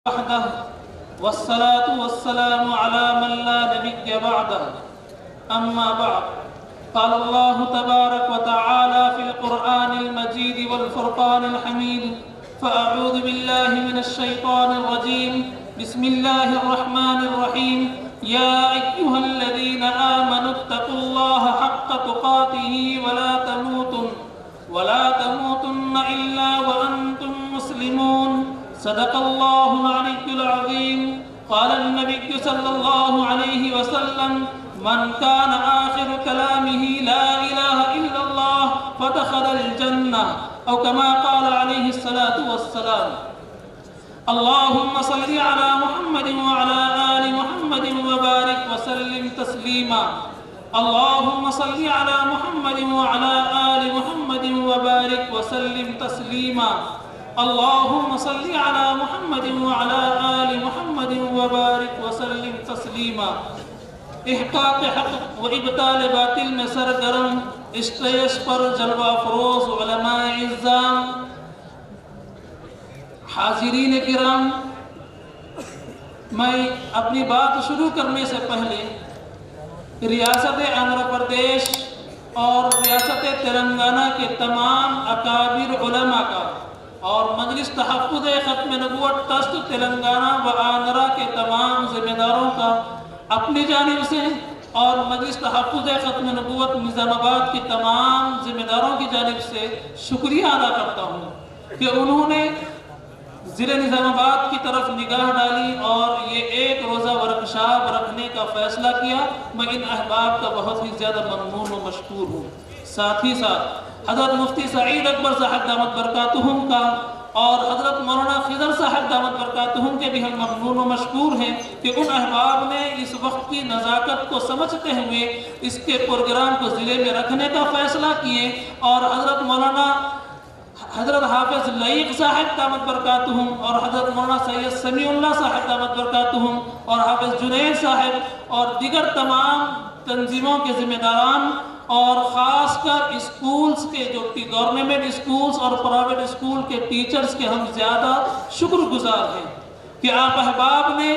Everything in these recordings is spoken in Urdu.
وحده والصلاة والسلام على من لا نبي بعده أما بعد قال الله تبارك وتعالى في القرآن المجيد والفرقان الحميد فأعوذ بالله من الشيطان الرجيم بسم الله الرحمن الرحيم يا أيها الذين آمنوا اتقوا الله حق تقاته ولا تموتن إلا وأنتم مسلمون صدق الله العلي العظيم قال النبي صلى الله عليه وسلم من كان آخر كلامه لا إله إلا الله فدخل الجنة أو كما قال عليه الصلاة والسلام اللهم صل على محمد وعلى آل محمد وبارك وسلم تسليما اللهم صل على محمد وعلى آل محمد وبارك وسلم تسليما اللهم صل على محمد وعلى آل محمد وبارك وسلم تسلیما۔ احقاق حق و ابطال باطل میں سرگرم اسٹیج پر جلوہ فروز علماء اعزام، حاضرین کرام، میں اپنی بات شروع کرنے سے پہلے ریاست آندھرا پردیش اور ریاست تلنگانہ کے تمام اکابر علماء کا اور مجلس تحفظ ختم نبوت ٹرسٹ تلنگانہ و آندھرا کے تمام ذمہ داروں کا اپنی جانب سے اور مجلس تحفظ ختم نبوت نظام آباد کے تمام ذمہ داروں کی جانب سے شکریہ ادا کرتا ہوں کہ انہوں نے ضلع نظام آباد کی طرف نگاہ ڈالی اور یہ ایک روزہ ورکشاپ رکھنے کا فیصلہ کیا۔ میں ان احباب کا بہت ہی زیادہ ممنون و مشکور ہوں۔ ساتھ ہی ساتھ حضرت مفتی سعید اکبر صاحب دامت برکاتہم کا اور حضرت مولانا خضر صاحب دامت برکاتہم کے بھی ہم ممنون و مشکور ہیں کہ ان احباب نے اس وقت کی نزاکت کو سمجھتے ہوئے اس کے پروگرام کو ضلع میں رکھنے کا فیصلہ کیے، اور حضرت حافظ لعیق صاحب دامت برکاتہم اور حضرت مولانا سید سمیع اللہ صاحب دامت برکاتہم اور حافظ جنید صاحب اور دیگر تمام تنظیموں کے ذمہ داران اور خاص کر اسکولز کے جو گورنمنٹ اسکولز اور پرائیویٹ اسکول کے ٹیچرز کے ہم زیادہ شکر گزار ہیں کہ آپ احباب نے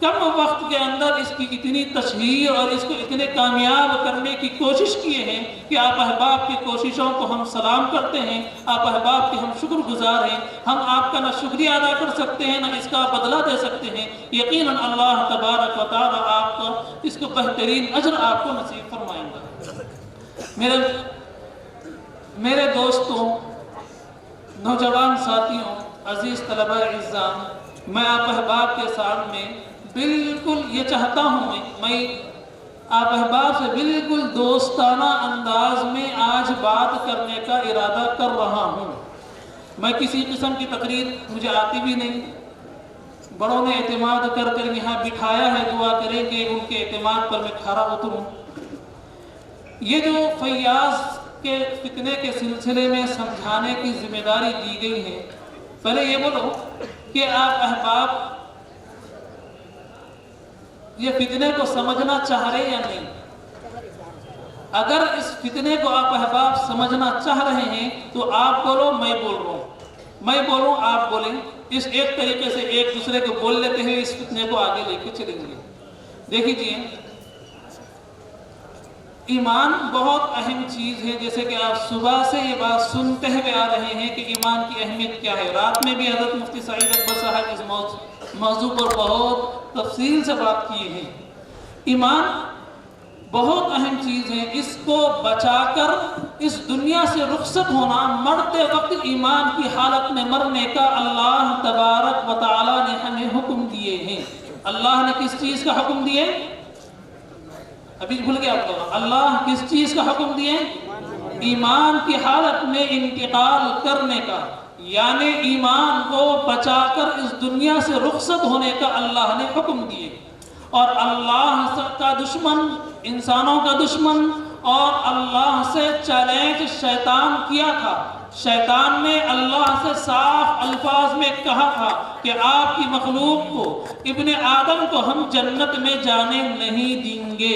کم وقت کے اندر اس کی اتنی تشہیر اور اس کو اتنے کامیاب کرنے کی کوشش کیے ہیں کہ آپ احباب کی کوششوں کو ہم سلام کرتے ہیں، آپ احباب کے ہم شکر گزار ہیں۔ ہم آپ کا نہ شکریہ ادا کر سکتے ہیں نہ اس کا بدلہ دے سکتے ہیں۔ یقیناً اللہ تبارک و تعالی آپ کو اس کو بہترین اجر آپ کو نصیب فرمائیں گا۔ میرے دوستوں، نوجوان ساتھیوں، عزیز طلباء اعزام، میں آپ احباب کے سامنے بالکل یہ چاہتا ہوں میں آپ احباب سے بالکل دوستانہ انداز میں آج بات کرنے کا ارادہ کر رہا ہوں۔ میں کسی قسم کی تقریر مجھے آتی بھی نہیں، بڑوں نے اعتماد کر یہاں بٹھایا ہے، دعا کریں کہ ان کے اعتماد پر میں کھڑا اتروں۔ یہ جو فیاض کے فتنے کے سلسلے میں سمجھانے کی ذمہ داری دی گئی ہے، پہلے یہ بولو کہ آپ احباب یہ فتنے کو سمجھنا چاہ رہے یا نہیں؟ اگر اس فتنے کو آپ احباب سمجھنا چاہ رہے ہیں تو آپ بولو، میں بول رہا ہوں، میں بولوں آپ بولیں، اس ایک طریقے سے ایک دوسرے کو بول لیتے ہوئے اس فتنے کو آگے لے کے چلیں گے۔ دیکھیے، ایمان بہت اہم چیز ہے، جیسے کہ آپ صبح سے یہ بات سنتے ہوئے آ رہے ہیں کہ ایمان کی اہمیت کیا ہے۔ رات میں بھی حضرت مفتی سعید اکبر صاحب اس موضوع پر بہت تفصیل سے بات کیے ہیں۔ ایمان بہت اہم چیز ہے، اس کو بچا کر اس دنیا سے رخصت ہونا، مرتے وقت ایمان کی حالت میں مرنے کا اللہ تبارک و تعالی نے ہمیں حکم دیے ہیں۔ اللہ نے کس چیز کا حکم دیے؟ ابھی بھول گیا آپ کو، اللہ کس چیز کا حکم دیے؟ ایمان کی حالت میں انتقال کرنے کا، یعنی ایمان کو بچا کر اس دنیا سے رخصت ہونے کا اللہ نے حکم دیے۔ اور اللہ کا دشمن، انسانوں کا دشمن اور اللہ سے چیلنج شیطان کیا تھا۔ شیطان نے اللہ سے صاف الفاظ میں کہا تھا کہ آپ کی مخلوق کو، ابن آدم کو ہم جنت میں جانے نہیں دیں گے۔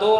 2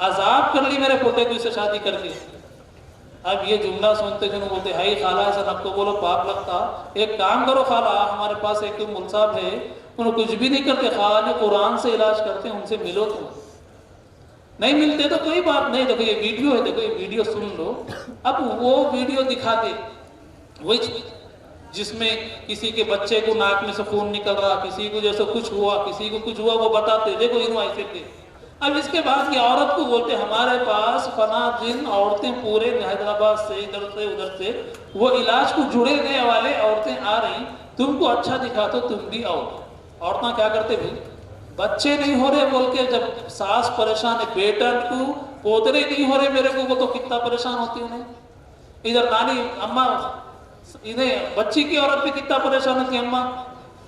عذاب کر لی میرے پوتے کو اس سے شادی کر کے. اب یہ جملہ سنتے جو بولتے ہائی خالہ ایسا آپ کو بولو پاپ لگتا. ایک کام کرو خالہ، ہمارے پاس ایک مول صاحب ہے، انہوں کچھ بھی نہیں کرتے، خالہ قرآن سے علاج کرتے ہیں، ان سے ملو. تم نہیں ملتے تو کوئی بات نہیں، دیکھو یہ ویڈیو ہے، دیکھو یہ ویڈیو سن لو. اب وہ ویڈیو دکھاتے وہی جس میں کسی کے بچے کو ناک میں سے خون نکل رہا، کسی کو جیسے کچھ ہوا، کسی کو کچھ ہوا، وہ بتاتے دیکھو انہوں ایسے تھے. اب اس کے بعد یہ عورت کو بولتے ہمارے پاس فنا دن عورتیں پورے حیدرآباد سے ادھر سے ادھر سے وہ علاج کو جڑے گئے والے عورتیں آ رہی، تم کو اچھا دکھا تو تم بھی آؤ. عورتیں کیا کرتے بھی، بچے نہیں ہو رہے بول کے جب ساس پریشان ہے، بیٹا کو پوترے نہیں ہو رہے میرے کو، وہ تو کتنا پریشان ہوتی انہیں. ادھر نانی اماں انہیں بچی کی عورت پہ کتنا پریشان ہوتی ہے، اماں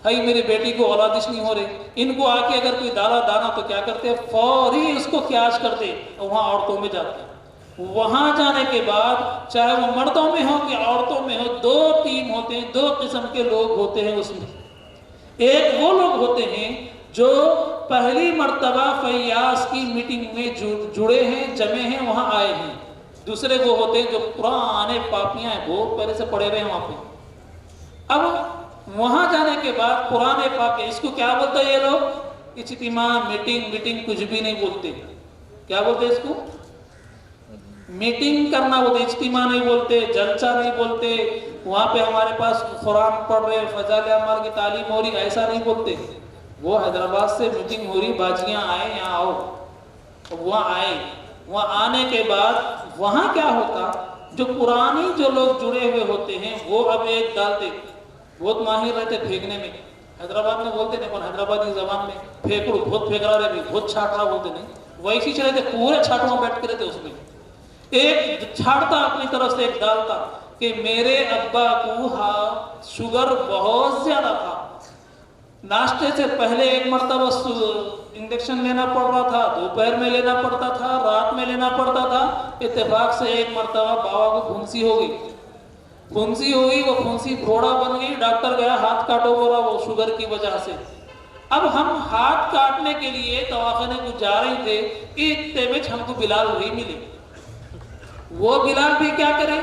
بھائی میری بیٹی کو اولادش نہیں ہو رہی. ان کو آ کے اگر کوئی دانا تو کیا کرتے ہیں، فوری اس کو کیاش کرتے، وہاں عورتوں میں جاتے. وہاں جانے کے بعد چاہے وہ مردوں میں ہو کہ عورتوں میں ہو، دو ٹیم ہوتے ہیں، دو قسم کے لوگ ہوتے ہیں اس میں. ایک وہ لوگ ہوتے ہیں جو پہلی مرتبہ فیاض کی میٹنگ میں جڑے ہیں، جمے ہیں، وہاں آئے ہیں. دوسرے وہ ہوتے ہیں جو پرانے پاپیاں ہیں، بہت پہلے سے پڑے ہوئے ہیں وہاں پہ. اب وہاں جانے کے بعد پرانے پاپی، اس کو کیا بولتا ہے یہ لوگ، اجتماع میٹنگ کچھ بھی نہیں بولتے. کیا بولتے اس کو، میٹنگ کرنا بولتے، اجتماع نہیں بولتے، جلسہ نہیں بولتے. وہاں پہ ہمارے پاس قرآن پڑھ رہے، فضائل اعمال کی تعلیم ہو رہی، ایسا نہیں بولتے. وہ حیدرآباد سے میٹنگ ہو رہی، باجیاں آئے یہاں آؤ. وہاں آئے، وہاں آنے کے بعد وہاں کیا ہوتا، جو پرانی جو لوگ جڑے ہوئے ہوتے ہیں وہ اب ایک ڈالتے، بہت ماہر رہتے پھینکنے میں. حیدرآباد میں بولتے نہیں، کون حیدرآبادی زبان میں پھینکڑو، بہت پھینک رہا رہے، بہت چھاٹ رہا بولتے نہیں، ویسی چلے تھے، پورے چھاٹوں میں بیٹھ کے رہتے. اس میں ایک چھاڑتا اپنی طرف سے، ایک ڈالتا کہ میرے ابا کو شوگر بہت زیادہ تھا، ناشتے سے پہلے ایک مرتبہ انجیکشن لینا پڑ رہا تھا، دوپہر میں لینا پڑتا تھا، رات میں لینا پڑتا تھا. اتفاق سے ایک مرتبہ بابا کو پھنسی ہو گئی، وہ پھنسی پھوڑا بن گئی. ڈاکٹر گیا ہاتھ کاٹو بولا، وہ شوگر کی وجہ سے. اب ہم ہاتھ کاٹنے کے لیے دواخانے کو جا رہے تھے، اتنے میں ہم کو بلال وہی ملے. وہ بلال بھی کیا کرے،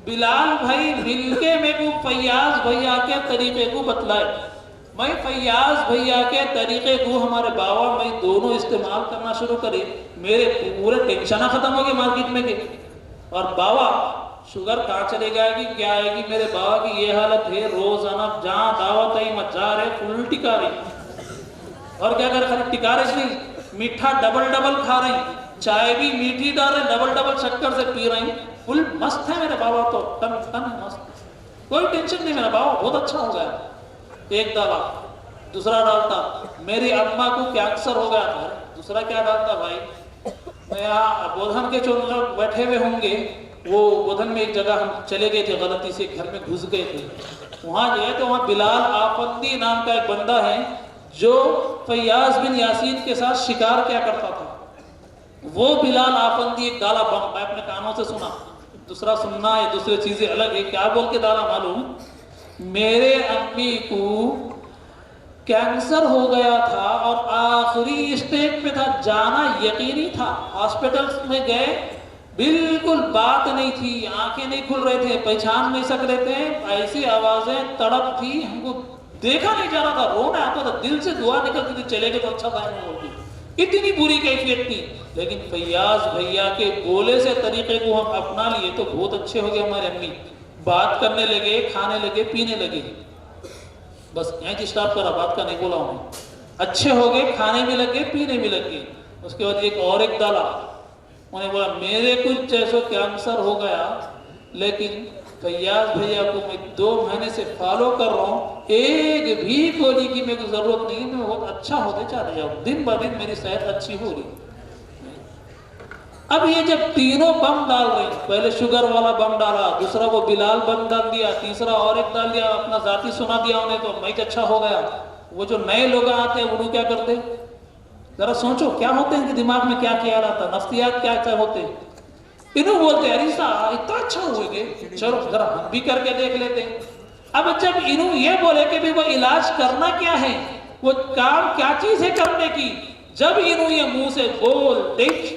بلال بھائی مل کے میرے کو فیاض بھیا کے طریقے کو بتلائے. میں فیاض بھیا کے طریقے کو ہمارے بابا میں دونوں استعمال کرنا شروع کرے. میرے پورے ٹینشنہ ختم ہو گئے مارکیٹ میں کے. اور بابا شوگر کہاں چلے جائے گی، کیا آئے گی. میرے بابا کی یہ حالت ہے، روزانہ جہاں دعوت آئی مت جا رہے فل ٹکا رہی. اور کیا کر خالی ٹکا رہے نہیں، میٹھا ڈبل کھا رہی، چائے بھی میٹھی ڈال رہے، ڈبل شکر سے پی رہی. فل مست ہے میرے بابا، تو ٹن مست، کوئی ٹینشن نہیں. میرا بابا بہت اچھا ہو گیا. ایک ڈالا، دوسرا ڈالتا. میری اماں کو کینسر ہو گیا تھا، دوسرا کیا ڈالتا بھائی. میں یہاں بودھن کے جو لوگ بیٹھے ہوئے ہوں گے، وہ بودھن میں ایک جگہ ہم چلے گئے تھے، غلطی سے گھر میں گھس گئے تھے. وہاں جو ہے تو وہاں بلال آفندی نام کا ایک بندہ ہے جو فیاض بن یاسین کے ساتھ شکار کیا کرتا تھا. وہ بلال آفندی ایک ڈالا بم، میں اپنے کانوں سے سنا، دوسرا سننا ہے، دوسری چیزیں الگ ہے. کیا بول کے ڈالا معلوم، میرے امی کو کینسر ہو گیا تھا اور آخری اسٹیج پہ تھا، جانا یقینی تھا. ہاسپٹلز میں گئے، بالکل بات نہیں تھی، آنکھیں نہیں کھل رہے تھے، پہچان نہیں سک رہے تھے، ایسی آوازیں تڑپ تھی، ہم کو دیکھا نہیں جا رہا تھا، رونا آتا تھا، دل سے دعا نکلتی تھی چلے گئے تو اچھا تھا. اتنی بری کیفیت تھی. لیکن فیاض بھیا کے بولے سے طریقے کو ہم اپنا لیے تو بہت اچھے ہو گئے. ہمارے امی بات کرنے لگے، کھانے لگے، پینے لگے. بس یہیں اسٹاپ کرا، بات کا نہیں بولا ہوں. اچھے ہو گئے، کھانے بھی لگ گئے، پینے بھی لگ گئے. اس کے بعد ایک ڈالا، انہیں بولا میرے کچھ جیسے کینسر ہو گیا، لیکن فیاض بھیا کو میں 2 مہینے سے فالو کر رہا ہوں، ایک بھی گولی کی میرے کو ضرورت نہیں، میں بہت اچھا ہوتے چلے جاؤں، دن بہ دن میری صحت اچھی ہو رہی. اب یہ جب تینوں بم ڈال رہے ہیں، پہلے شوگر والا بم ڈالا، دوسرا وہ بلال بم ڈال دیا، تیسرا اور ایک ڈال دیا، اپنا ذاتی سنا دیا انہیں، تو میں اچھا ہو گیا. وہ جو نئے لوگ آتے ہیں انہوں کیا کرتے، ذرا سوچو کیا ہوتے ہیں کہ دماغ میں کیا خیال آتا، نفسیات کیا ہوتے. انہوں بولتے ہیں عریسہ اتنا اچھا ہوئے گے، چلو ذرا ہم بھی کر کے دیکھ لیتے ہیں. اب جب انہوں یہ بولے کہ بھی وہ علاج کرنا کیا ہے، وہ کام کیا چیز ہے کرنے کی، جب انہوں یہ منہ سے بول دیکھ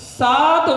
7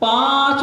5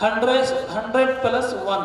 100+1।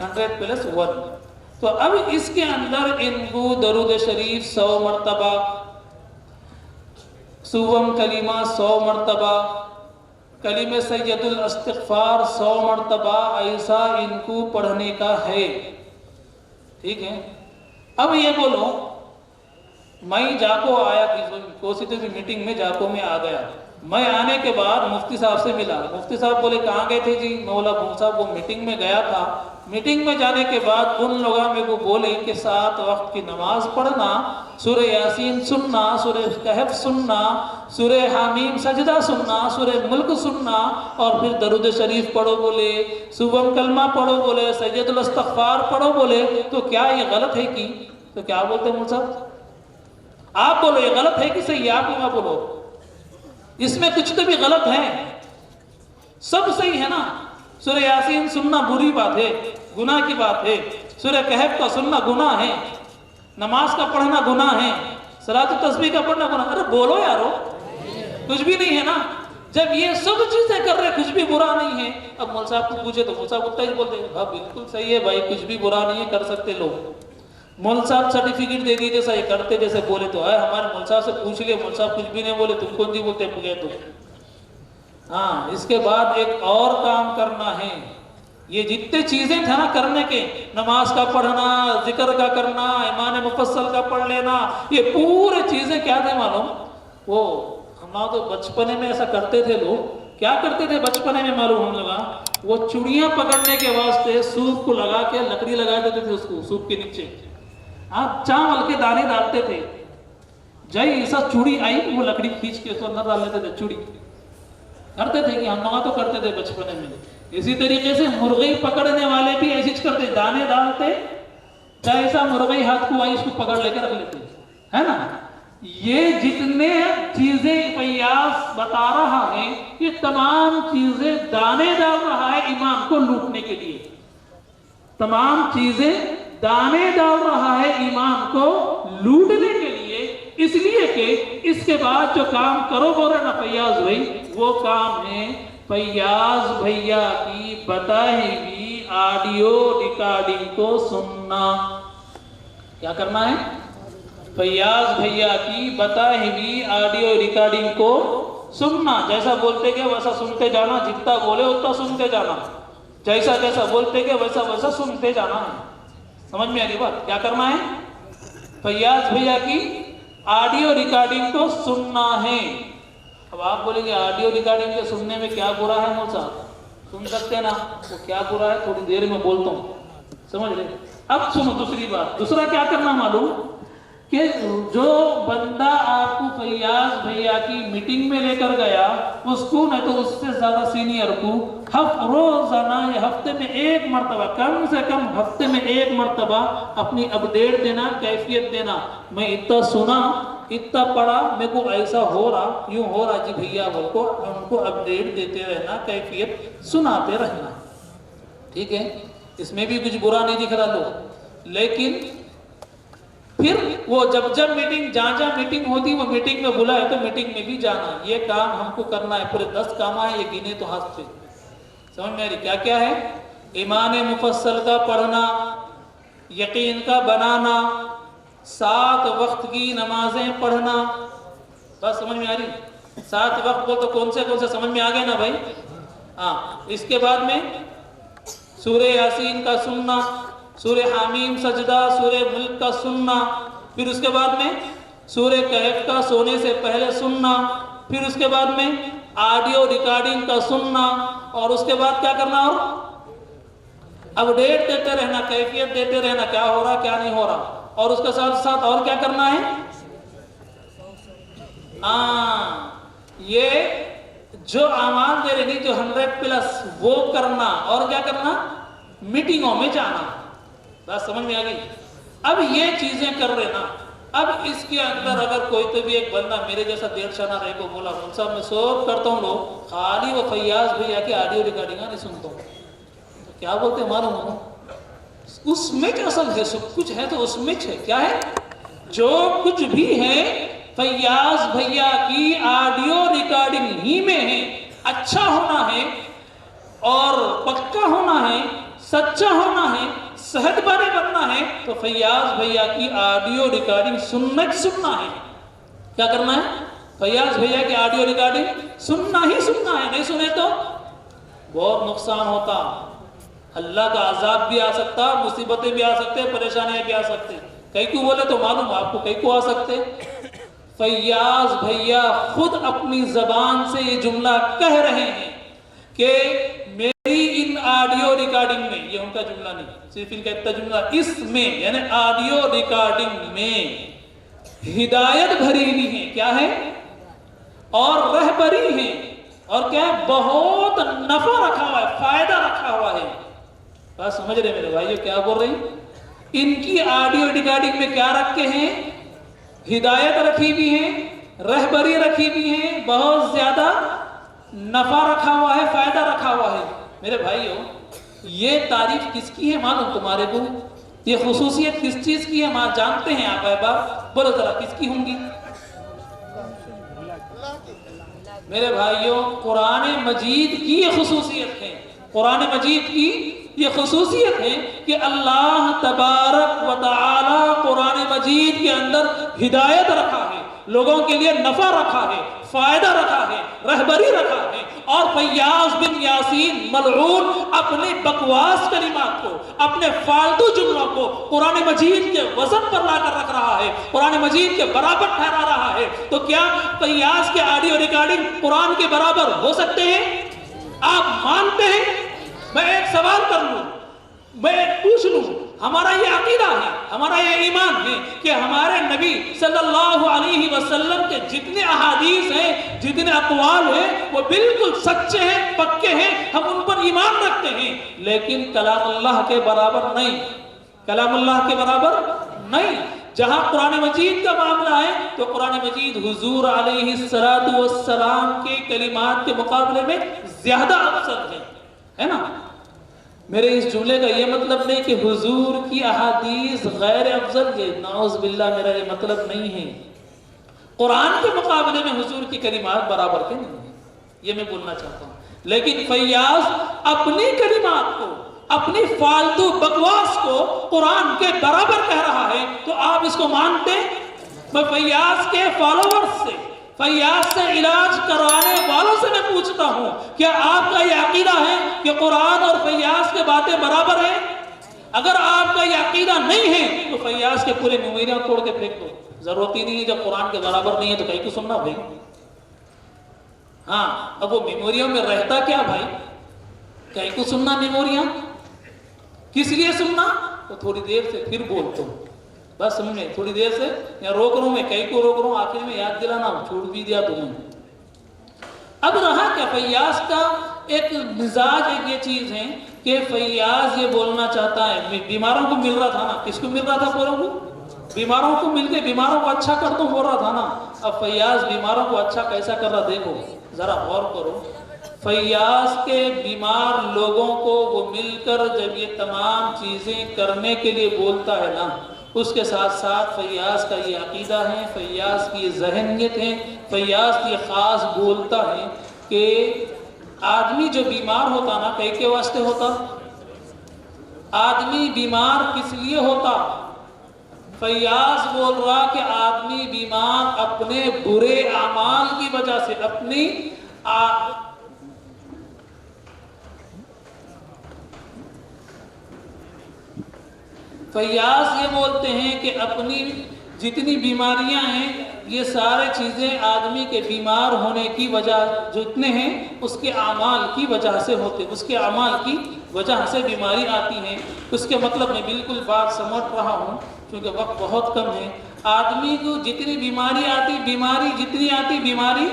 100+1। تو اب اس کے اندر ان کو درود شریف 100 مرتبہ، سوم کلمہ 100 مرتبہ، کلمہ سید الاستغفار 100 مرتبہ ایسا ان کو پڑھنے کا ہے، ٹھیک ہے۔ اب یہ بولو میں جاکو آیا کوسی تو میٹنگ میں جاکو میں آ گیا، میں آنے کے بعد مفتی صاحب سے ملا، مفتی صاحب بولے کہاں گئے تھے جی؟ مولا بھون صاحب وہ میٹنگ میں گیا تھا، میٹنگ میں جانے کے بعد ان لوگوں میں کو بولے کہ 7 وقت کی نماز پڑھنا، سورہ یاسین سننا، سورہ کہف سننا، سورہ حامیم سجدہ سننا، سورہ ملک سننا، اور پھر درود شریف پڑھو بولے، سوم کلمہ پڑھو بولے، سید الاستغفار پڑھو بولے، تو کیا یہ غلط ہے کی؟ تو کیا بولتے ہیں مول صاحب؟ آپ بولو یہ غلط ہے کہ صحیح؟ آپ ہی بولو، اس میں کچھ تو بھی غلط ہے، سب صحیح ہے نا؟ سورہ یاسین سننا بری بات ہے، گناہ کی بات ہے، سورہ کہف کا سننا گناہ ہے، نماز کا پڑھنا گناہ ہے، صلاۃ التسبیح کا پڑھنا گناہ، ارے بولو یارو، کچھ بھی نہیں ہے نا؟ جب یہ سب چیزیں کر رہے کچھ بھی برا نہیں ہے، اب مول صاحب کو پوچھے تو مول صاحب اتنا ہی بولتے ہیں ہاں بالکل صحیح ہے بھائی، کچھ بھی برا نہیں ہے، کر سکتے لوگ۔ مول صاحب سرٹیفکیٹ دے دی جیسا یہ کرتے جیسے بولے تو ہے، ہمارے مول صاحب سے پوچھ لئے، مول صاحب کچھ بھی نہیں بولے، تم کون جی بولتے ہیں تو ہاں۔ اس کے بعد ایک اور کام کرنا ہے، یہ جتنے چیزیں تھے نا کرنے کے، نماز کا پڑھنا، ذکر کا کرنا، ایمان مفصل کا پڑھ لینا، یہ پورے چیزیں کیا تھے معلوم؟ وہ ہم تو بچپنے میں ایسا کرتے تھے لوگ، کیا کرتے تھے بچپنے میں معلوم ہم لوگا؟ وہ چڑیاں پکڑنے کے واسطے سوپ کو لگا کے لکڑی لگا دیتے تھے، اس کو سوپ کے نیچے چاول کے دانے ڈالتے تھے، جیسا چوڑی آئی وہ لکڑی کھینچ کے اس کو اندر ڈال لیتے تھے، چوڑی کرتے تھے کہ ہم لوگ تو کرتے تھے بچپنے میں۔ اسی طریقے سے مرغی پکڑنے والے بھی ایسی کرتے، دانے ڈالتے، جیسا مرغی ہاتھ کو آئی اس کو پکڑ لے کے رکھ لیتے، ہے نا؟ یہ جتنے چیزیں فیاض بتا رہا ہے یہ تمام چیزیں دانے ڈال رہا ہے امام کو لوٹنے کے لیے، تمام چیزیں دانے ڈال رہا ہے امام کو لوٹنے کے لیے، اس لیے کہ اس کے بعد جو کام کرو بولے نا فیاض بھائی، وہ کام ہے فیاض بھیا کی بتائی ہوئی آڈیو ریکارڈنگ کو سننا۔ کیا کرنا ہے؟ فیاض بھیا کی بتائی ہوئی آڈیو ریکارڈنگ کو سننا، جیسا بولتے گئے ویسا سنتے جانا، جتنا بولے اتنا سنتے جانا، جیسا جیسا بولتے گئے ویسا ویسا سنتے جانا ہے۔ سمجھ میں آ رہی بات؟ کیا کرنا ہے؟ فیاض بھیا کی آڈیو ریکارڈنگ کو سننا ہے۔ اب آپ بولیں گے آڈیو ریکارڈنگ کے سننے میں کیا برا ہے مول صاحب؟ سن سکتے نا، وہ کیا برا ہے تھوڑی دیر میں بولتا ہوں، سمجھ لیں۔ اب سنو دوسری بات، دوسرا کیا کرنا معلوم؟ کہ جو بندہ آپ کو فیاض بھیا کی میٹنگ میں لے کر گیا، اس کو نہیں تو اس سے زیادہ سینئر کو روزانہ یا ہفتے میں 1 مرتبہ، کم سے کم ہفتے میں 1 مرتبہ اپنی اپڈیٹ دینا، کیفیت دینا، میں اتنا سنا، اتنا پڑھا، میرے کو ایسا ہو رہا، یوں ہو رہا جی بھیا، ان کو اپڈیٹ دیتے رہنا، کیفیت سناتے رہنا، ٹھیک ہے؟ اس میں بھی کچھ برا نہیں دکھ رہا لوگ، لیکن پھر وہ جب میٹنگ جہاں میٹنگ ہوتی وہ میٹنگ میں بلائے تو میٹنگ میں بھی جانا، یہ کام ہم کو کرنا ہے، پورے 10 کام ہے، یہ گنے تو ہاتھ پہ، سمجھ میں آ رہی کیا کیا ہے؟ ایمان مفصل کا پڑھنا، یقین کا بنانا، 7 وقت کی نمازیں پڑھنا، بس سمجھ میں آ رہی؟ 7 وقت کو تو کون سے سمجھ میں آ گئے نا بھائی؟ ہاں۔ اس کے بعد میں سورہ یاسین کا سننا، سورہ حامیم سجدہ، سورہ ملک کا سننا، پھر اس کے بعد میں سورہ کہف کا سونے سے پہلے سننا، پھر اس کے بعد میں آڈیو ریکارڈنگ کا سننا، اور اس کے بعد کیا کرنا؟ اور اپڈیٹ دیتے رہنا، کیفیت دیتے رہنا، کیا ہو رہا کیا نہیں ہو رہا، اور اس کے ساتھ ساتھ اور کیا کرنا ہے؟ یہ جو اعمال دے رہی جو 100+ وہ کرنا، اور کیا کرنا؟ میٹنگوں میں جانا، بات سمجھ میں آ گئی؟ اب یہ چیزیں کر رہے نا، اب اس کے اندر اگر کوئی تو بھی ایک بندہ میرے جیسا دیر شانہ رہے کو بولا مول صاحب میں سوب کرتا ہوں لوگ خالی وہ فیاض بھیا کی آڈیو ریکارڈنگ نہیں سنتا ہوں، تو کیا بولتے ہیں معلوم؟ اس میں اصل ہے، سب کچھ ہے تو اس میں ہے، کیا ہے؟ جو کچھ بھی ہے فیاض بھیا کی آڈیو ریکارڈنگ ہی میں ہے، اچھا ہونا ہے اور پکا ہونا ہے، سچا ہونا ہے، صحت والے بننا ہے تو فیاض بھیا کی آڈیو ریکارڈنگ سننا ہے. کیا کرنا ہے؟ فیاض بھیا کی آڈیو ریکارڈنگ سننا ہی سننا ہے. نہیں سنے تو بہت نقصان ہوتا. اللہ کا عذاب بھی آ سکتا، مصیبتیں بھی آ سکتے، پریشانیاں بھی آ سکتے. کئی کو بولے تو معلوم آپ کو کئی کو آ سکتے. فیاض بھیا خود اپنی زبان سے یہ جملہ کہہ رہے ہیں کہ میری ان آڈیو ریکارڈنگ میں، یہ ان کا جملہ نہیں، صرف ان کا اتنا جملہ، اس میں یعنی آڈیو ریکارڈنگ میں ہدایت بھری ہوئی ہے. کیا ہے؟ اور رہبری ہے. اور کیا ہے؟ بہت نفع رکھا ہوا ہے، فائدہ رکھا ہوا ہے. بات سمجھ رہے میرے بھائیو کیا بول رہے ہیں؟ ان کی آڈیو ریکارڈنگ میں کیا رکھے ہیں؟ ہدایت رکھی بھی ہے، رہبری رکھی بھی ہے، بہت زیادہ نفع رکھا ہوا ہے، فائدہ رکھا ہوا ہے. میرے بھائیو یہ تعریف کس کی ہے معلوم تمہارے کو؟ یہ خصوصیت کس چیز کی ہے ماں جانتے ہیں آپ احباب؟ بولو ذرا کس کی ہوں گی؟ میرے بھائیو قرآن مجید کی یہ خصوصیت ہے. قرآن مجید کی یہ خصوصیت ہے کہ اللہ تبارک و تعالی قرآن مجید کے اندر ہدایت رکھا ہے، لوگوں کے لیے نفع رکھا ہے، فائدہ رکھا ہے، رہبری رکھا ہے. اور فیاض بن یاسین ملعون اپنے بکواس کلمات کو، اپنے فالتو جملوں کو قرآن مجید کے وزن پر لا کر رکھ رہا ہے، قرآن مجید کے برابر ٹھہرا رہا ہے. تو کیا فیاض کے آڈیو ریکارڈنگ قرآن کے برابر ہو سکتے ہیں؟ آپ مانتے ہیں؟ میں ایک سوال کر لوں، میں ایک پوچھ لوں. ہمارا یہ عقیدہ ہے، ہمارا یہ ایمان ہے کہ ہمارے نبی صلی اللہ علیہ وسلم کے جتنے احادیث ہیں، جتنے اقوال ہیں، وہ بالکل سچے ہیں، پکے ہیں، ہم ان پر ایمان رکھتے ہیں. لیکن کلام اللہ کے برابر نہیں، کلام اللہ کے برابر نہیں. جہاں قرآن مجید کا معاملہ ہے تو قرآن مجید حضور علیہ السلام کے کلمات کے مقابلے میں زیادہ افضل ہے نا. میرے اس جملے کا یہ مطلب نہیں کہ حضور کی احادیث غیر افضل ہے، نعوذ باللہ میرا یہ مطلب نہیں ہے. قرآن کے مقابلے میں حضور کی کلمات برابر کے نہیں ہیں، یہ میں بولنا چاہتا ہوں. لیکن فیاض اپنی کلمات کو، اپنی فالتو بکواس کو قرآن کے برابر کہہ رہا ہے تو آپ اس کو مانتے؟ میں فیاض کے فالوورز سے، فیاض سے علاج کروانے والوں سے میں پوچھتا ہوں، کیا آپ کا یہ عقیدہ ہے کہ قرآن اور فیاض کے باتیں برابر ہیں؟ اگر آپ کا یہ عقیدہ نہیں ہے تو فیاض کے پورے میموریاں توڑ کے پھینک دو. ضرورت ہی نہیں ہے. جب قرآن کے برابر نہیں ہے تو کہیں کو سننا بھائی. ہاں اب وہ میموریوں میں رہتا کیا بھائی؟ کہیں کو سننا میموریاں کس لیے سننا؟ تو تھوڑی دیر سے پھر بولتا ہوں، بس سمجھ میں تھوڑی دیر سے یا روک رہا ہوں، میں کئی کو روک رہا ہوں، آخر میں یاد دلانا چھوڑ بھی دیا تمہیں. اب رہا کیا فیاض کا ایک مزاج، ایک یہ چیز ہے کہ فیاض یہ بولنا چاہتا ہے، بیماروں کو مل رہا تھا نا، کس کو مل رہا تھا؟ پوروں کو، بیماروں کو مل کے بیماروں کو اچھا کر دوں بول رہا تھا نا. اب فیاض بیماروں کو اچھا کیسا کر رہا دیکھو ذرا غور کرو. فیاض کے بیمار لوگوں کو وہ مل کر جب یہ تمام چیزیں کرنے کے لیے بولتا ہے نا، اس کے ساتھ ساتھ فیاض کا یہ عقیدہ ہے، فیاض کی یہ ذہنیت ہے، فیاض یہ خاص بولتا ہے کہ آدمی جو بیمار ہوتا نا کئی کے واسطے ہوتا؟ آدمی بیمار کس لیے ہوتا؟ فیاض بول رہا کہ آدمی بیمار اپنے برے اعمال کی وجہ سے، اپنی فیاض یہ بولتے ہیں کہ اپنی جتنی بیماریاں ہیں یہ سارے چیزیں آدمی کے بیمار ہونے کی وجہ جتنے ہیں اس کے اعمال کی وجہ سے ہوتے، اس کے اعمال کی وجہ سے بیماری آتی ہیں. اس کے مطلب میں بالکل بات سمجھ رہا ہوں کیونکہ وقت بہت کم ہے. آدمی کو جتنی بیماری آتی، بیماری جتنی آتی، بیماری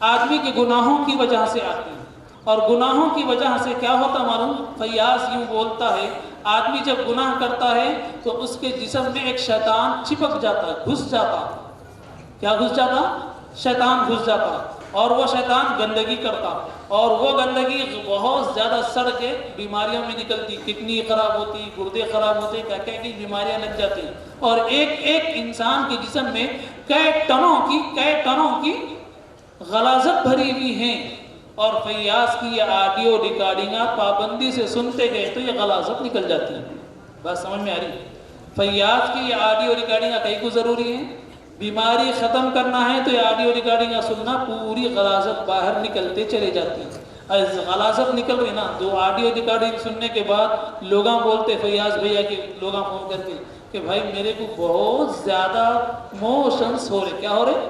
آدمی کے گناہوں کی وجہ سے آتی ہے. اور گناہوں کی وجہ سے کیا ہوتا معلوم؟ فیاض یوں بولتا ہے آدمی جب گناہ کرتا ہے تو اس کے جسم میں ایک شیطان چپک جاتا ہے، گھس جاتا. کیا گھس جاتا؟ شیطان گھس جاتا. اور وہ شیطان گندگی کرتا اور وہ گندگی بہت زیادہ سڑ کے بیماریوں میں نکلتی، کڈنی خراب ہوتی، گردے خراب ہوتے، کیا کی بیماریاں لگ جاتی. اور ایک ایک انسان کے جسم میں کئی ٹنوں کی غلاظت بھری ہوئی ہیں. اور فیاض کی یہ آڈیو ریکارڈنگ آپ پابندی سے سنتے گئے تو یہ غلاظت نکل جاتی ہے. بات سمجھ میں آ رہی ہے؟ فیاض کی یہ آڈیو ریکارڈنگ کئی کو ضروری ہے. بیماری ختم کرنا ہے تو یہ آڈیو ریکارڈنگ سننا، پوری غلاظت باہر نکلتے چلے جاتی ہے. غلاظت نکل رہی نا، جو آڈیو ریکارڈنگ سننے کے بعد لوگاں بولتے فیاض بھیا کے، لوگاں فون کر کے کہ بھائی میرے کو بہت زیادہ موشنس ہو رہے. کیا ہو رہے؟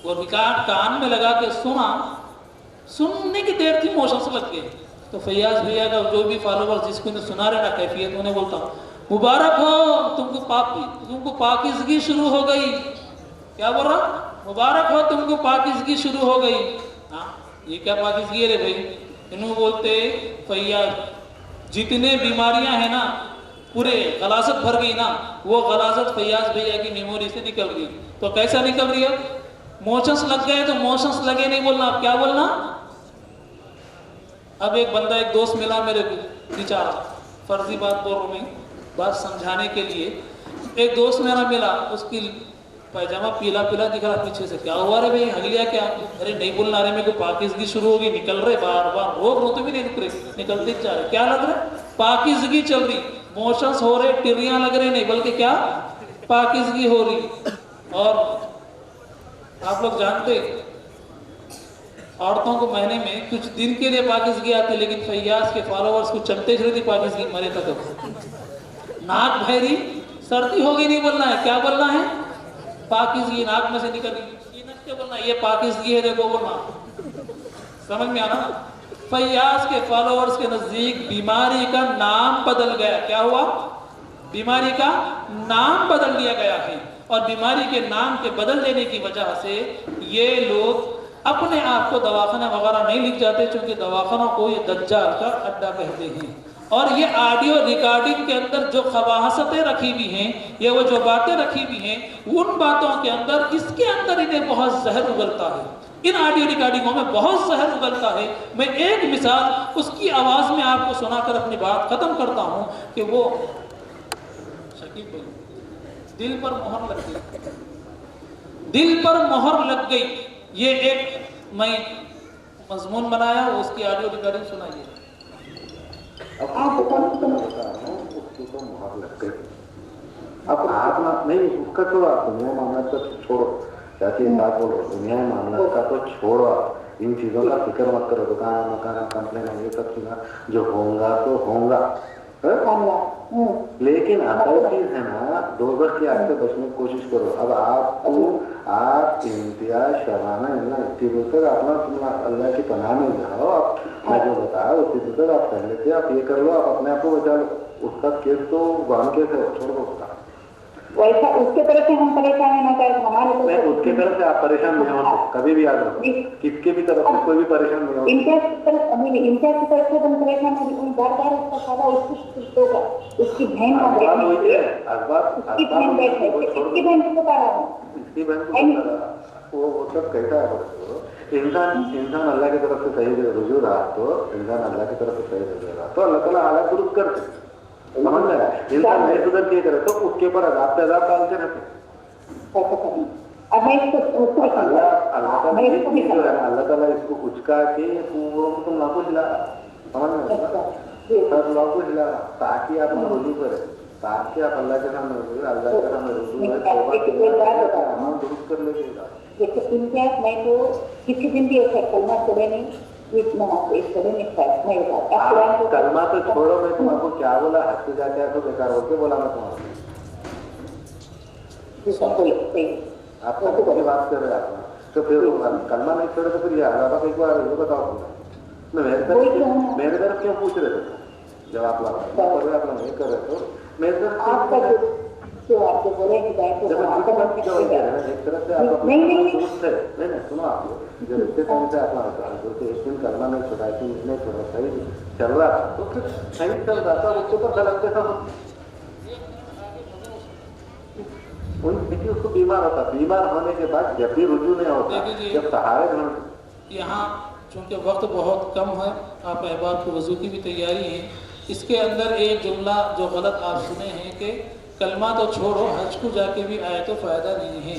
وہ ریکارڈ کان میں لگا کے سنا، سننے کی دیر تھی موشنس لگ گئے. تو فیاض بھیا کا جو بھی فالوور جس کو سنا رہے نا کیفیت، انہیں بولتا ہوں مبارک ہو تم کو پاکیزگی شروع ہو گئی. کیا بول رہا؟ مبارک ہو تم کو پاکیزگی شروع ہو گئی. ہاں یہ کیا پاکیزگی ہے رے بھائی؟ انہوں بولتے فیاض جتنے بیماریاں ہیں نا پورے غلاظت بھر گئی نا، وہ غلاظت فیاض بھیا کی میموری سے نکل گئی. تو کیسا نکل رہی ہے؟ موشنس لگ گئے تو موشنس لگے نہیں بولنا. اب کیا بولنا؟ اب ایک بندہ، ایک دوست ملا میرے کو، بیچارہ فرضی بات بول رہا ہوں میں، بات سمجھانے کے لیے. ایک دوست میرا ملا، اس کی پائجامہ پیلا پیلا دکھ رہا پیچھے سے. کیا ہوا رے بھائی، ہگلیا کیا؟ ارے نہیں بولنا رہے، میرے کو پاکیزگی شروع ہوگی. نکل رہے بار بار، روک رو تو بھی نہیں رک رہے، نکلتے جا رہے. کیا لگ رہا ہے؟ پاکیزگی چل رہی. موشنس ہو رہے، ٹریاں لگ رہے نہیں، بلکہ کیا پاکیزگی ہو رہی. اور آپ لوگ جانتے عورتوں کو مہینے میں کچھ دن کے لیے پاکیزگی آتی، لیکن فیاض کے فالوورز کو چلتے چلتی پاکیزگی مرے تک. ناک بھیری، سردی ہوگی نہیں بولنا ہے. کیا بولنا ہے؟ پاکیزگی ناک میں سے نکل گئی. کیا بولنا ہے؟ یہ پاکیزگی ہے، دیکھو بولنا. سمجھ میں آنا؟ فیاض کے فالوورز کے نزدیک بیماری کا نام بدل گیا. کیا ہوا؟ بیماری کا نام بدل دیا گیا ہے. اور بیماری کے نام کے بدل دینے کی وجہ سے یہ لوگ اپنے آپ کو دواخانہ وغیرہ نہیں لکھ جاتے، چونکہ دواخانوں کو یہ دجال کا اڈا کہتے ہیں. اور یہ آڈیو ریکارڈنگ کے اندر جو خباثتیں رکھی ہوئی ہیں، یہ وہ جو باتیں رکھی ہوئی ہیں، ان باتوں کے اندر، اس کے اندر انہیں بہت زہر اگلتا ہے. ان آڈیو ریکارڈنگوں میں بہت زہر اگلتا ہے. میں ایک مثال اس کی آواز میں آپ کو سنا کر اپنی بات ختم کرتا ہوں کہ وہ شکیب بھائی، دل پر مہر لگ گئی، دل پر مہر لگ گئی. یہ ایک میں مضمون بنایا، اس کی آڈیو ریکارڈنگ سنائیے. اب آپ بتا رہا ہوں اس کی تو مہر لگ گئی. اب آپ نہیں، اس کا چھوڑو، آپ دنیا معاملات کا چھوڑو، چاہیے بات بولو، دنیا معاملات کا تو چھوڑو. آپ ان چیزوں کا فکر مت کرو. دکان مکان کمپلین یہ سب چیزیں جو ہوگا تو ہوگا، لیکن اصل چیز ہے نا دوزخ کی آگ سے بچنے کی کوشش کرو. اب آپ امتیاز شرانہ اتنی دور تک اپنا اللہ کی پناہ میں جاؤ. آپ میں جو بتایا اتنی دور تک آپ کر لیتے، آپ یہ کر لو، آپ اپنے آپ کو بچا لو. اس کا کیس تو گان کیس ہے، چھوڑ دو اس کا. ویسا اس کے طرف سے ہم پریشان ہیں، نہ ہمارے اس کی طرف سے آپ پریشان نہیں ہو، کبھی بھی یاد رکھو. کس کے بھی طرف سے کوئی بھی پریشان نہیں ہو. امتیاز کی طرف سے ہم پریشان ہیں. بار بار اس کا فائدہ اس کو ہوگا. اس کی بہن کا بیٹھ ہے، اس کی بہن بیٹھ ہے، اس کی بہن کو بتا رہا ہوں، اس کی بہن کو بتا رہا. وہ سب کہتا ہے انسان اللہ کی طرف سے صحیح رجوع رہا تو انسان اللہ کی طرف سے صحیح رجوع رہا تو اللہ تعالیٰ حالات درست کرتے. سمجھ میں آیا؟ انسان نہیں سدھر کے کرے تو اس کے اوپر عذاب پہ عذاب ڈالتے رہتے. اللہ تعالیٰ اس کو اچکا کے پوروں کو تم لاکھوں ہلا، سمجھ میں سب لاکھوں ہلا تاکہ آپ رجوع کرے، تاکہ آپ اللہ کے سامنے اللہ کے سامنے رجوع درست کر لے گا. امتیاز میں تو کسی دن بھی ایسا کلمہ چھوڑے نہیں، کلمہ تو چھوڑو. میں تم کو کیا بولا، حد سے جا کے تو بیکار ہو کے بولا میں تمہارا. آپ کی بات کر رہے آپ تو پھر کلمہ نہیں چھوڑے تو پھر یہ عذاب ایک بار یہ بتاؤ میرے طرف کیوں پوچھ رہے تھے جب آپ نہیں کر رہے تو میرے طرف ایک طرف سے آپ نہیں سنو. آپ جب اتنے ٹائم سے آپ ایک دن کرنا نہیں چھوڑا، ایک دن نہیں چھوڑا، صحیح چل رہا تھا تو پھر صحیح چل رہا تھا. اس کے اوپر غلط تھا اس کو بیمار ہوتا. بیمار ہونے کے بعد جب بھی رجوع نہیں ہوتا، جب سہارے یہاں چونکہ وقت بہت کم ہے، آپ احباب کو وضو کی بھی تیاری ہے. اس کے اندر ایک جملہ جو غلط آپ سنے ہیں کہ کلمہ تو چھوڑو، حج کو جا کے بھی آئے تو فائدہ نہیں ہے.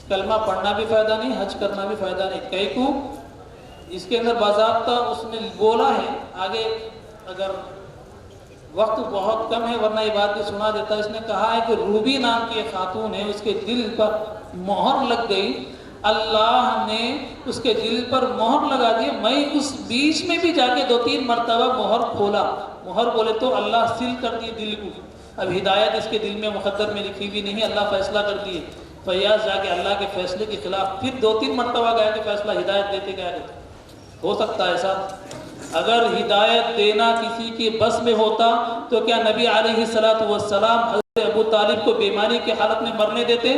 کلمہ پڑھنا بھی فائدہ نہیں، حج کرنا بھی فائدہ نہیں. کئی کو اس کے اندر باضابطہ اس نے بولا ہے. آگے اگر وقت بہت کم ہے ورنہ یہ بات بھی سنا دیتا. اس نے کہا ہے کہ روبی نام کی ایک خاتون ہے, اس کے دل پر مہر لگ گئی, اللہ نے اس کے دل پر مہر لگا دی. میں اس بیچ میں بھی جا کے 2-3 مرتبہ مہر کھولا, مہر بولے تو اللہ سیل کر دی دل کو. اب ہدایت اس کے دل میں مقدر میں لکھی ہوئی نہیں, اللہ فیصلہ کر دیے. فیاض جا کے اللہ کے فیصلے کے خلاف پھر 2-3 مرتبہ گیا کہ فیصلہ ہدایت دیتے گیا. ہو سکتا ہے ایسا؟ اگر ہدایت دینا کسی کی بس میں ہوتا تو کیا نبی علیہ السلام حضرت ابو طالب کو بیماری کی حالت میں مرنے دیتے,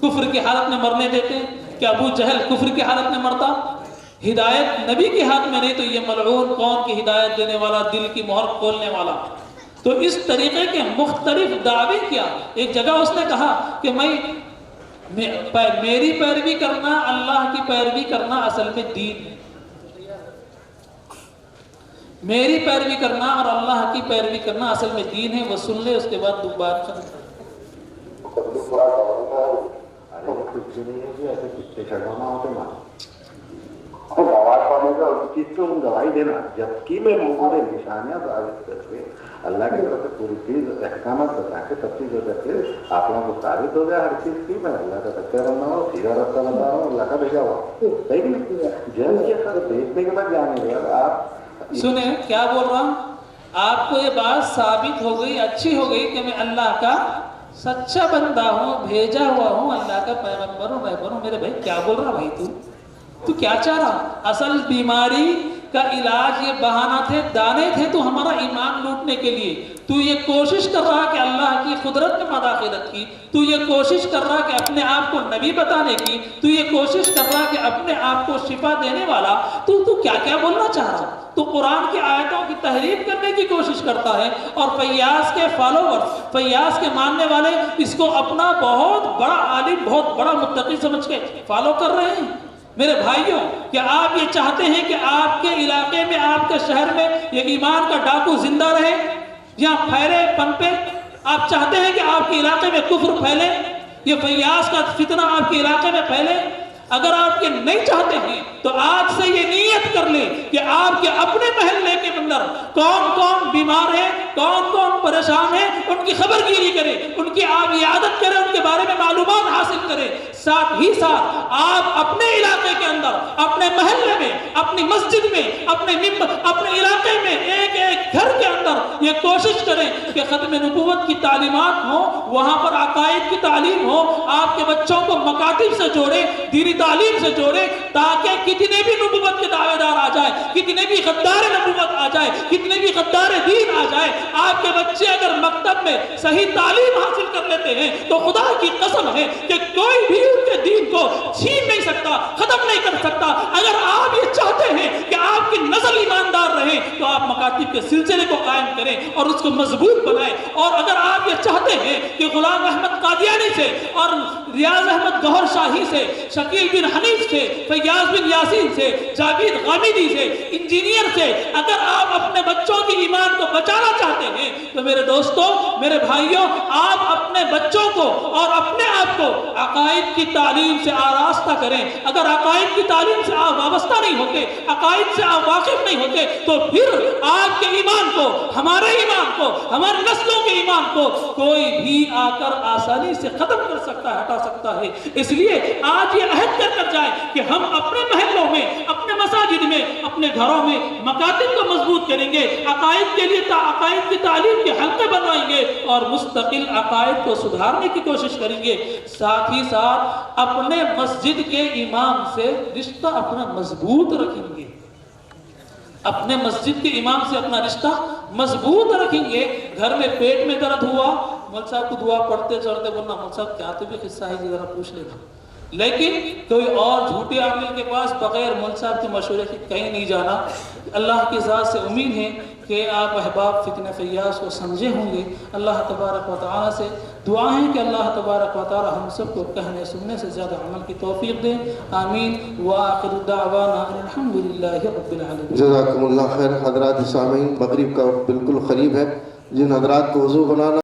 کفر کی حالت میں مرنے دیتے؟ کیا ابو جہل کفر کی حالت میں مرتا؟ ہدایت نبی کے ہاتھ میں نہیں تو یہ ملعون قوم کی ہدایت دینے والا, دل کی مہر کھولنے والا. تو اس طریقے کے مختلف دعوے کیا. ایک جگہ اس نے کہا کہ میری پیروی کرنا, اللہ کی پیروی کرنا اصل میں دین ہے. میری پیروی کرنا اور اللہ کی پیروی کرنا اصل میں دین ہے. وہ سن لے, اس کے بعد دوبارہ ختم. کچھ بھی نہیں ہے کہ ایسے کتے چڑھانا ہوتے نا گواہ پانے کا اس چیز کو گواہی دینا, جبکہ میں پورے نشانیاں ثابت کر کے اللہ کی طرف سے پوری چیز احکامات بتا کے سب چیز کر کے آپ لوگوں کو ثابت ہو گیا ہر چیز کی میں اللہ کا سچا بندہ ہوں, سیدھا راستہ بتا رہا ہوں, اللہ کا بھیجا ہوا. صحیح نہیں, جب یہ سب دیکھنے کے بعد جانے گا آپ سنیں کیا بول رہا ہوں. آپ کو یہ بات ثابت ہو گئی, اچھی ہو گئی کہ میں اللہ کا سچا بندہ ہوں, بھیجا ہوا ہوں, اللہ کا پیغمبر ہوں, رہبر ہوں. میرے بھائی کیا بول رہا بھائی تو کیا چاہ رہا؟ اصل بیماری کا علاج یہ بہانہ تھے, دانے تھے تو ہمارا ایمان لوٹنے کے لیے. تو یہ کوشش کر رہا کہ اللہ کی قدرت میں مداخلت کی, تو یہ کوشش کر رہا کہ اپنے آپ کو نبی بتانے کی, تو یہ کوشش کر رہا کہ اپنے آپ کو شفا دینے والا. تو کیا کیا بولنا چاہ رہا؟ تو قرآن کی آیتوں کی تحریف کرنے کی کوشش کرتا ہے. اور فیاض کے فالوورز, فیاض کے ماننے والے اس کو اپنا بہت بڑا عالم, بہت بڑا متقی سمجھ کے فالو کر رہے ہیں. میرے بھائیوں, کیا آپ یہ چاہتے ہیں کہ آپ کے علاقے میں, آپ کے شہر میں یہ ایمان کا ڈاکو زندہ رہے, یہاں پھیلے پنپے؟ آپ چاہتے ہیں کہ آپ کے علاقے میں کفر پھیلے, یہ فیاض کا فتنہ آپ کے علاقے میں پھیلے؟ اگر آپ یہ نہیں چاہتے ہیں تو آج سے یہ نیت کر لیں کہ آپ کے اپنے محلے کے اندر کون کون بیمار ہے, کون کون پریشان ہے, ان کی خبر گیری کریں, ان کی آپ عیادت کریں, ان کے بارے میں معلومات حاصل کریں. ساتھ ہی ساتھ آپ اپنے علاقے کے اندر, اپنے محلے میں, اپنی مسجد میں, اپنے علاقے میں, ایک ایک گھر کے اندر یہ کوشش کریں کہ ختم نبوت کی تعلیمات ہوں, وہاں پر عقائد کی تعلیم ہو. آپ کے بچوں کو مکاتب سے جوڑیں, دینی تعلیم سے جوڑیں, تاکہ کتنے بھی نبوت کے دعوے دار آ جائے, کتنے بھی غدار نبوت آ جائے, کتنے بھی غدار دین آ جائے, آپ کے بچے اگر مکتب میں صحیح تعلیم حاصل کر لیتے ہیں تو خدا کی قسم ہے کہ کوئی بھی ان کے دین کو چھین نہیں سکتا, ختم نہیں کر سکتا. اگر آپ یہ چاہتے ہیں کہ آپ کی نسل ایماندار رہے تو آپ مکاتب کے سلسلے کو قائم کریں اور اس کو مضبوط بنائیں. اور اگر آپ یہ چاہتے ہیں کہ غلام احمد قادیانی سے اور ریاض احمد گوہر شاہی سے, شکیل بن حنیف سے, فیاض بن یاسین سے, جاوید غامدی سے, انجینئر سے اگر آپ اپنے بچوں کی ایمان کو بچانا چاہتے ہیں تو میرے دوستوں, میرے بھائیوں, آپ اپنے بچوں کو اور اپنے آپ کو عقائد کی تعلیم سے آراستہ کریں. اگر عقائد کی تعلیم سے آپ وابستہ نہیں ہوتے, عقائد سے آپ واقف نہیں ہوتے, تو پھر آپ کے ایمان کو, ہمارے ایمان کو, ہمارے نسلوں کے ایمان کو کوئی بھی آ کر آسانی سے ختم کر سکتا ہے, ہٹا سکتا ہے. اس لیے آج یہ عہد کر جائے کہ ہم اپنے محلوں میں, اپنے مساجد میں, اپنے گھروں میں مکاتب کو مضبوط کریں گے, عقائد کے لیے عقائد کی تعلیم کے حلقے بنوائیں گے اور مستقل عقائد کو سدھارنے کی کوشش کریں گے. ساتھ ہی ساتھ اپنے مسجد کے امام سے رشتہ اپنا مضبوط رکھیں گے, اپنے مسجد کے امام سے اپنا رشتہ مضبوط رکھیں گے. گھر میں پیٹ میں درد ہوا, مول صاحب کو دعا پڑھتے چڑھتے بولنا, مول صاحب کیا تو بھی قصہ ہے جی, ذرا پوچھ لینا. لیکن کوئی اور جھوٹے عامل کے پاس بغیر مول صاحب کے مشورے سے کہیں نہیں جانا. اللہ کی ذات سے امید ہے کہ آپ احباب فتنہ فیاض کو سمجھے ہوں گے. اللہ تبارک و تعالیٰ سے دعا ہے کہ اللہ تبارک و تعالیٰ ہم سب کو کہنے سننے سے زیادہ عمل کی توفیق دے. آمین. وآخر دعوانا الحمدللہ رب العالمین. جزاکم اللہ خیر. حضرات سامعین, مغرب کا بالکل قریب ہے. جن حضرات کو وضو بنانا